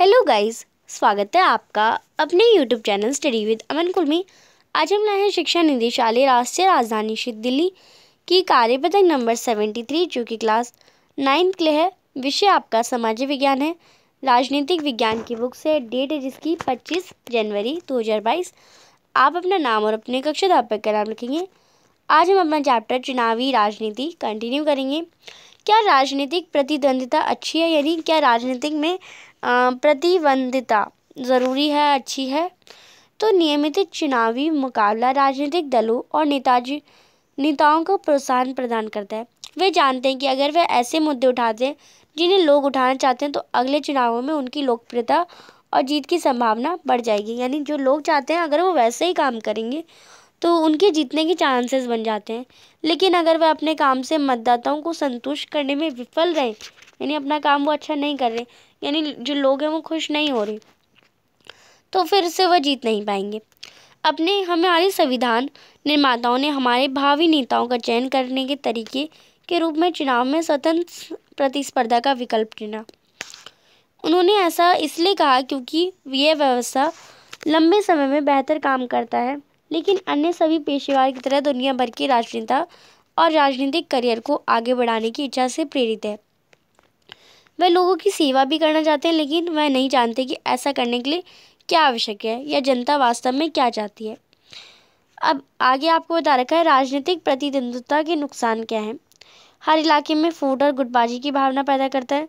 Hello guys, स्वागत है आपका अपने यूट्यूब चैनल स्टडी विद अमन कुल में। आज हम लाए हैं शिक्षा निदेशालय राष्ट्रीय राजधानी क्षेत्र दिल्ली की कार्यपत्रक नंबर 73 जो कि क्लास 9th के लिए है। विषय आपका सामाजिक विज्ञान है। राजनीतिक विज्ञान की बुक से डेट है जिसकी 25 जनवरी 2022। आप अपना नाम और अपने कक्षाध्यापक का नाम लिखेंगे। आज हम अपना चैप्टर चुनावी राजनीति कंटिन्यू करेंगे। क्या राजनीतिक प्रतिद्वंदिता अच्छी है, यानी क्या राजनीतिक में प्रतिद्वंदिता ज़रूरी है, अच्छी है? तो नियमित चुनावी मुकाबला राजनीतिक दलों और नेताओं को प्रोत्साहन प्रदान करता है। वे जानते हैं कि अगर वे ऐसे मुद्दे उठाते हैं जिन्हें लोग उठाना चाहते हैं तो अगले चुनावों में उनकी लोकप्रियता और जीत की संभावना बढ़ जाएगी। यानी जो लोग चाहते हैं अगर वो वैसे ही काम करेंगे तो उनके जीतने के चांसेस बन जाते हैं। लेकिन अगर वह अपने काम से मतदाताओं को संतुष्ट करने में विफल रहे, यानी अपना काम वो अच्छा नहीं कर रहे, यानी जो लोग हैं वो खुश नहीं हो रहे, तो फिर से वह जीत नहीं पाएंगे। हमारे संविधान निर्माताओं ने हमारे भावी नेताओं का चयन करने के तरीके के रूप में चुनाव में स्वतंत्र प्रतिस्पर्धा का विकल्प चुना। उन्होंने ऐसा इसलिए कहा क्योंकि यह व्यवस्था लंबे समय में बेहतर काम करता है, लेकिन अन्य सभी पेशेवर की तरह दुनिया भर के राजनेता और राजनीतिक करियर को आगे बढ़ाने की इच्छा से प्रेरित है। वह लोगों की सेवा भी करना चाहते हैं, लेकिन वह नहीं जानते कि ऐसा करने के लिए क्या आवश्यक है या जनता वास्तव में क्या चाहती है। अब आगे आपको बता रखा है राजनीतिक प्रतिद्वंद्विता के नुकसान क्या हैं। हर इलाके में फूट और गुटबाजी की भावना पैदा करता है।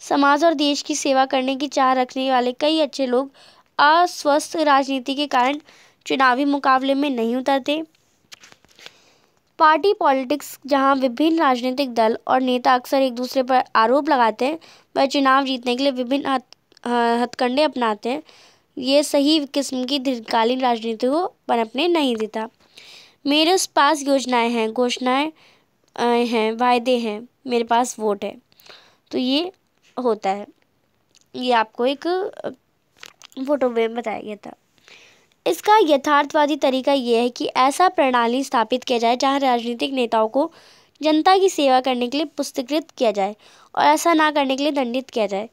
समाज और देश की सेवा करने की चाह रखने वाले कई अच्छे लोग अस्वस्थ राजनीति के कारण चुनावी मुकाबले में नहीं उतरते। पार्टी पॉलिटिक्स, जहां विभिन्न राजनीतिक दल और नेता अक्सर एक दूसरे पर आरोप लगाते हैं, वह चुनाव जीतने के लिए विभिन्न हथकंडे अपनाते हैं। ये सही किस्म की दीर्घकालीन राजनीति को पनपने नहीं देता। मेरे पास योजनाएं हैं, घोषणाएं हैं, वायदे हैं, मेरे पास वोट है, तो ये होता है। ये आपको एक फोटो में बताया गया था। इसका यथार्थवादी तरीका यह है कि ऐसा प्रणाली स्थापित किया जाए जहां राजनीतिक नेताओं को जनता की सेवा करने के लिए पुरस्कृत किया जाए और ऐसा ना करने के लिए दंडित किया जाए।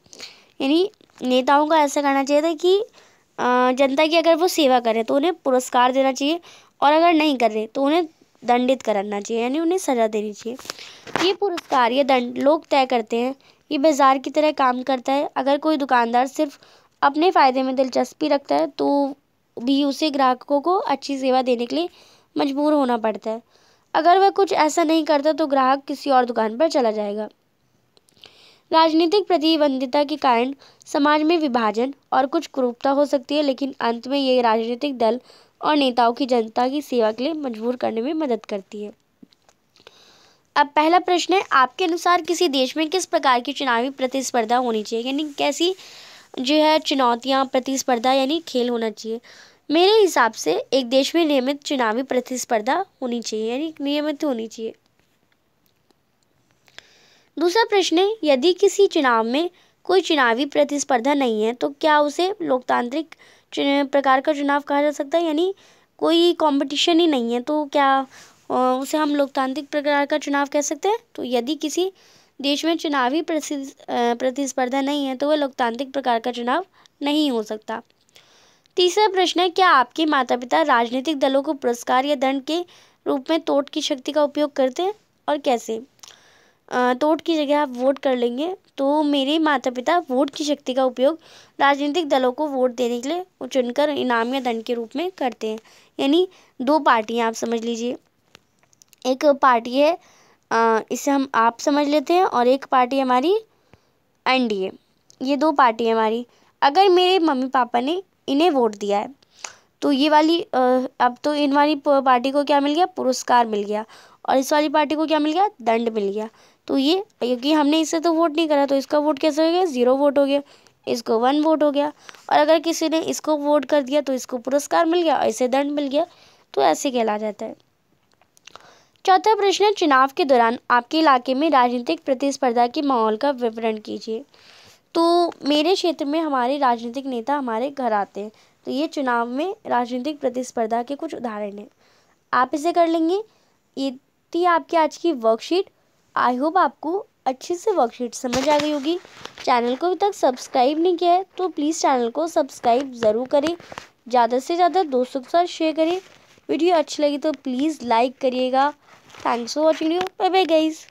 यानी नेताओं को ऐसा करना चाहिए था कि जनता की अगर वो सेवा करें तो उन्हें पुरस्कार देना चाहिए, और अगर नहीं कर रहे तो उन्हें दंडित करना चाहिए, यानी उन्हें सज़ा देनी चाहिए। ये पुरस्कार या दंड लोग तय करते हैं। ये बाजार की तरह काम करता है। अगर कोई दुकानदार सिर्फ अपने फ़ायदे में दिलचस्पी रखता है तो भी उसे ग्राहकों को अच्छी सेवा देने के लिए मजबूर होना पड़ता है। अगर वह कुछ ऐसा नहीं करता तो ग्राहक किसी और दुकान पर चला जाएगा। राजनीतिक प्रतिद्वंदिता के कारण समाज में विभाजन और कुछ कुरूपता हो सकती है, लेकिन अंत में ये राजनीतिक दल और नेताओं की जनता की सेवा के लिए मजबूर करने में मदद करती है। अब पहला प्रश्न है, आपके अनुसार किसी देश में किस प्रकार की चुनावी प्रतिस्पर्धा होनी चाहिए, यानी कैसी जो है चुनौतियाँ, प्रतिस्पर्धा यानी खेल होना चाहिए। मेरे हिसाब से एक देश में नियमित चुनावी प्रतिस्पर्धा होनी चाहिए, यानी नियमित होनी चाहिए। दूसरा प्रश्न है, यदि किसी चुनाव में कोई चुनावी प्रतिस्पर्धा नहीं है तो क्या उसे लोकतांत्रिक प्रकार का चुनाव कहा जा सकता है, यानी कोई कंपटीशन ही नहीं है तो क्या उसे हम लोकतांत्रिक प्रकार का चुनाव कह सकते हैं? तो यदि किसी देश में चुनावी प्रतिस्पर्धा नहीं है तो वह लोकतांत्रिक प्रकार का चुनाव नहीं हो सकता। तीसरा प्रश्न है, क्या आपके माता पिता राजनीतिक दलों को पुरस्कार या दंड के रूप में वोट की शक्ति का उपयोग करते हैं और कैसे? वोट की जगह आप वोट कर लेंगे, तो मेरे माता पिता वोट की शक्ति का उपयोग राजनीतिक दलों को वोट देने के लिए चुनकर इनाम या दंड के रूप में करते हैं। यानी दो पार्टियां आप समझ लीजिए, एक पार्टी है इसे हम आप समझ लेते हैं, और एक पार्टी हमारी एनडीए। ये दो पार्टी है हमारी। अगर मेरे मम्मी पापा ने इन्हें वोट दिया है तो ये वाली अब तो इन वाली पार्टी को क्या मिल गया? पुरस्कार मिल गया, और इस वाली पार्टी को क्या मिल गया? दंड मिल गया। तो ये क्योंकि हमने इससे तो वोट नहीं करा तो इसका वोट कैसे हो गया? 0 वोट हो गया, इसको 1 वोट हो गया। और अगर किसी ने इसको वोट कर दिया तो इसको पुरस्कार मिल गया और इसे दंड मिल गया, तो ऐसे कहला जाता है। चौथा प्रश्न, चुनाव के दौरान आपके इलाके में राजनीतिक प्रतिस्पर्धा के माहौल का विवरण कीजिए। तो मेरे क्षेत्र में हमारे राजनीतिक नेता हमारे घर आते हैं, तो ये चुनाव में राजनीतिक प्रतिस्पर्धा के कुछ उदाहरण हैं। आप इसे कर लेंगे। ये थी आपकी आज की वर्कशीट। आई होप आपको अच्छे से वर्कशीट समझ आ गई होगी। चैनल को अभी तक सब्सक्राइब नहीं किया है तो प्लीज़ चैनल को सब्सक्राइब ज़रूर करें। ज़्यादा से ज़्यादा दोस्तों के साथ शेयर करें। वीडियो अच्छी लगी तो प्लीज़ लाइक करिएगा। Thanks for watching video. Bye bye guys.